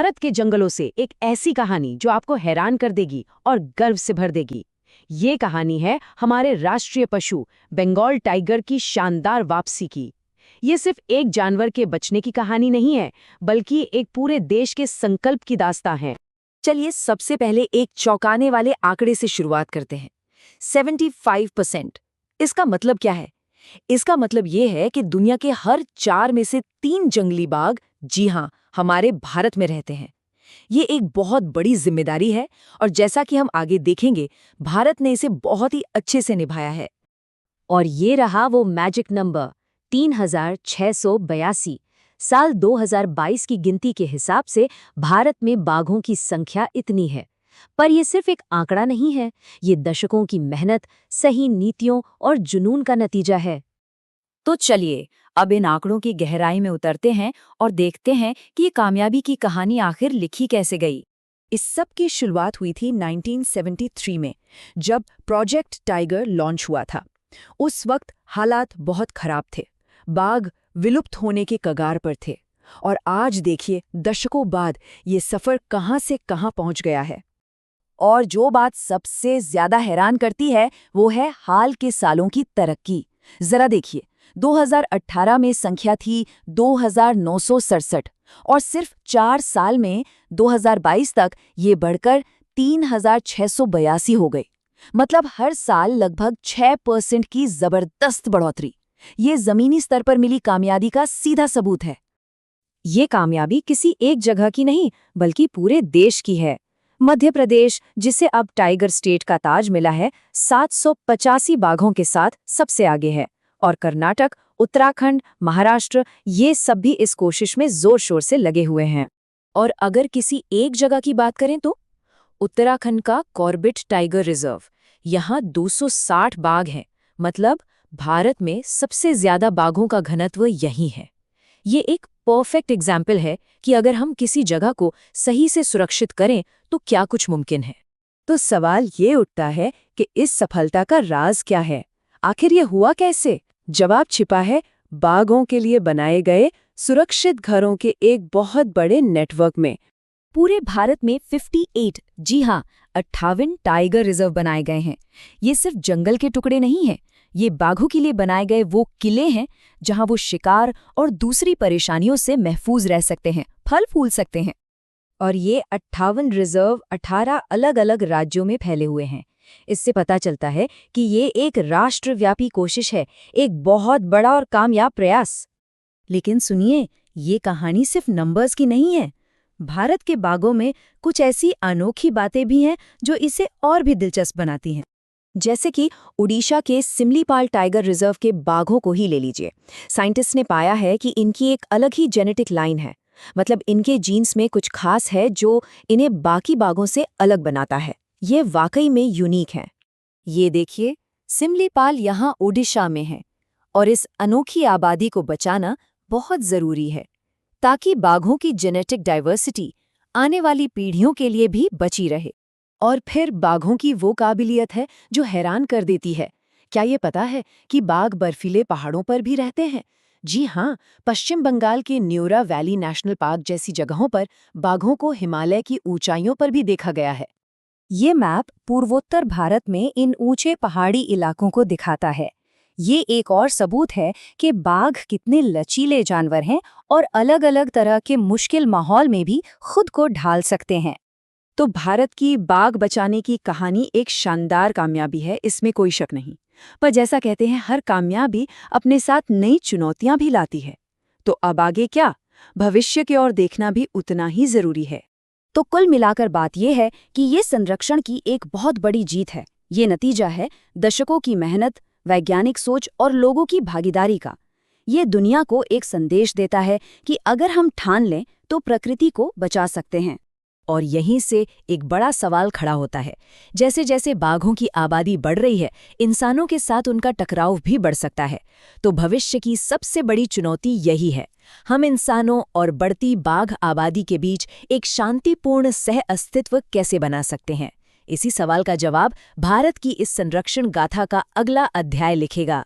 भारत के जंगलों से एक ऐसी कहानी जो आपको हैरान कर देगी और गर्व से भर देगी। ये कहानी है हमारे राष्ट्रीय पशु बंगाल टाइगर की शानदार वापसी की। ये सिर्फ एक जानवर के बचने की कहानी नहीं है, बल्कि एक पूरे देश के संकल्प की दास्तां है। चलिए सबसे पहले एक चौंकाने वाले आंकड़े से शुरुआत करते हैं। 75%। इसका मतलब क्या है? इसका मतलब ये है कि दुनिया के हर 4 में से 3 जंगली बाघ, जी हाँ, हमारे भारत में रहते हैं। ये एक बहुत बड़ी जिम्मेदारी है और जैसा कि हम आगे देखेंगे, भारत ने इसे बहुत ही अच्छे से निभाया है। और ये रहा वो मैजिक नंबर 3682। साल 2022 की गिनती के हिसाब से भारत में बाघों की संख्या इतनी है। पर ये सिर्फ एक आंकड़ा नहीं है, ये दशकों की मेहनत, सही नीतियों और जुनून का नतीजा है। तो चलिए अब इन आंकड़ों की गहराई में उतरते हैं और देखते हैं कि ये कामयाबी की कहानी आखिर लिखी कैसे गई। इस सब की शुरुआत हुई थी 1973 में, जब प्रोजेक्ट टाइगर लॉन्च हुआ था। उस वक्त हालात बहुत खराब थे, बाघ विलुप्त होने के कगार पर थे। और आज देखिए, दशकों बाद ये सफ़र कहाँ से कहाँ पहुँच गया है। और जो बात सबसे ज्यादा हैरान करती है वो है हाल के सालों की तरक्की। जरा देखिए, 2018 में संख्या थी 2967 और सिर्फ 4 साल में 2022 तक ये बढ़कर 3682 हो गई। मतलब हर साल लगभग 6% की जबरदस्त बढ़ोतरी। ये जमीनी स्तर पर मिली कामयाबी का सीधा सबूत है। ये कामयाबी किसी एक जगह की नहीं, बल्कि पूरे देश की है। मध्य प्रदेश, जिसे अब टाइगर स्टेट का ताज मिला है, 785 बाघों के साथ सबसे आगे है। और कर्नाटक, उत्तराखंड, महाराष्ट्र, ये सब भी इस कोशिश में जोर शोर से लगे हुए हैं। और अगर किसी एक जगह की बात करें तो उत्तराखंड का कॉर्बेट टाइगर रिजर्व, यहाँ 260 बाघ हैं। मतलब भारत में सबसे ज्यादा बाघों का घनत्व यही है। ये एक परफेक्ट एग्जाम्पल है कि अगर हम किसी जगह को सही से सुरक्षित करें तो क्या कुछ मुमकिन है। तो सवाल ये उठता है कि इस सफलता का राज क्या है? आखिर ये हुआ कैसे? जवाब छिपा है बाघों के लिए बनाए गए सुरक्षित घरों के एक बहुत बड़े नेटवर्क में। पूरे भारत में 58, जी हाँ, 58 टाइगर रिजर्व बनाए गए हैं। ये सिर्फ जंगल के टुकड़े नहीं हैं, ये बाघों के लिए बनाए गए वो किले हैं जहां वो शिकार और दूसरी परेशानियों से महफूज रह सकते हैं, फल फूल सकते हैं। और ये 58 रिजर्व 18 अलग अलग राज्यों में फैले हुए हैं। इससे पता चलता है कि ये एक राष्ट्रव्यापी कोशिश है, एक बहुत बड़ा और कामयाब प्रयास। लेकिन सुनिए, ये कहानी सिर्फ नंबर्स की नहीं है। भारत के बाघों में कुछ ऐसी अनोखी बातें भी हैं जो इसे और भी दिलचस्प बनाती हैं। जैसे कि उड़ीसा के सिमलीपाल टाइगर रिजर्व के बाघों को ही ले लीजिए। साइंटिस्ट ने पाया है कि इनकी एक अलग ही जेनेटिक लाइन है। मतलब इनके जीन्स में कुछ खास है जो इन्हें बाकी बाघों से अलग बनाता है। ये वाकई में यूनिक है। ये देखिए, सिमलीपाल यहाँ ओडिशा में है और इस अनोखी आबादी को बचाना बहुत ज़रूरी है ताकि बाघों की जेनेटिक डाइवर्सिटी आने वाली पीढ़ियों के लिए भी बची रहे। और फिर बाघों की वो काबिलियत है जो हैरान कर देती है। क्या ये पता है कि बाघ बर्फीले पहाड़ों पर भी रहते हैं? जी हाँ, पश्चिम बंगाल के न्यूरा वैली नेशनल पार्क जैसी जगहों पर बाघों को हिमालय की ऊंचाइयों पर भी देखा गया है। ये मैप पूर्वोत्तर भारत में इन ऊंचे पहाड़ी इलाकों को दिखाता है। ये एक और सबूत है कि बाघ कितने लचीले जानवर हैं और अलग-अलग तरह के मुश्किल माहौल में भी खुद को ढाल सकते हैं। तो भारत की बाघ बचाने की कहानी एक शानदार कामयाबी है, इसमें कोई शक नहीं। पर जैसा कहते हैं, हर कामयाबी अपने साथ नई चुनौतियां भी लाती है। तो अब आगे क्या? भविष्य की ओर देखना भी उतना ही जरूरी है। तो कुल मिलाकर बात यह है कि ये संरक्षण की एक बहुत बड़ी जीत है। ये नतीजा है दशकों की मेहनत, वैज्ञानिक सोच और लोगों की भागीदारी का। ये दुनिया को एक संदेश देता है कि अगर हम ठान लें तो प्रकृति को बचा सकते हैं। और यहीं से एक बड़ा सवाल खड़ा होता है। जैसे जैसे बाघों की आबादी बढ़ रही है, इंसानों के साथ उनका टकराव भी बढ़ सकता है। तो भविष्य की सबसे बड़ी चुनौती यही है, हम इंसानों और बढ़ती बाघ आबादी के बीच एक शांतिपूर्ण सह अस्तित्व कैसे बना सकते हैं। इसी सवाल का जवाब भारत की इस संरक्षण गाथा का अगला अध्याय लिखेगा।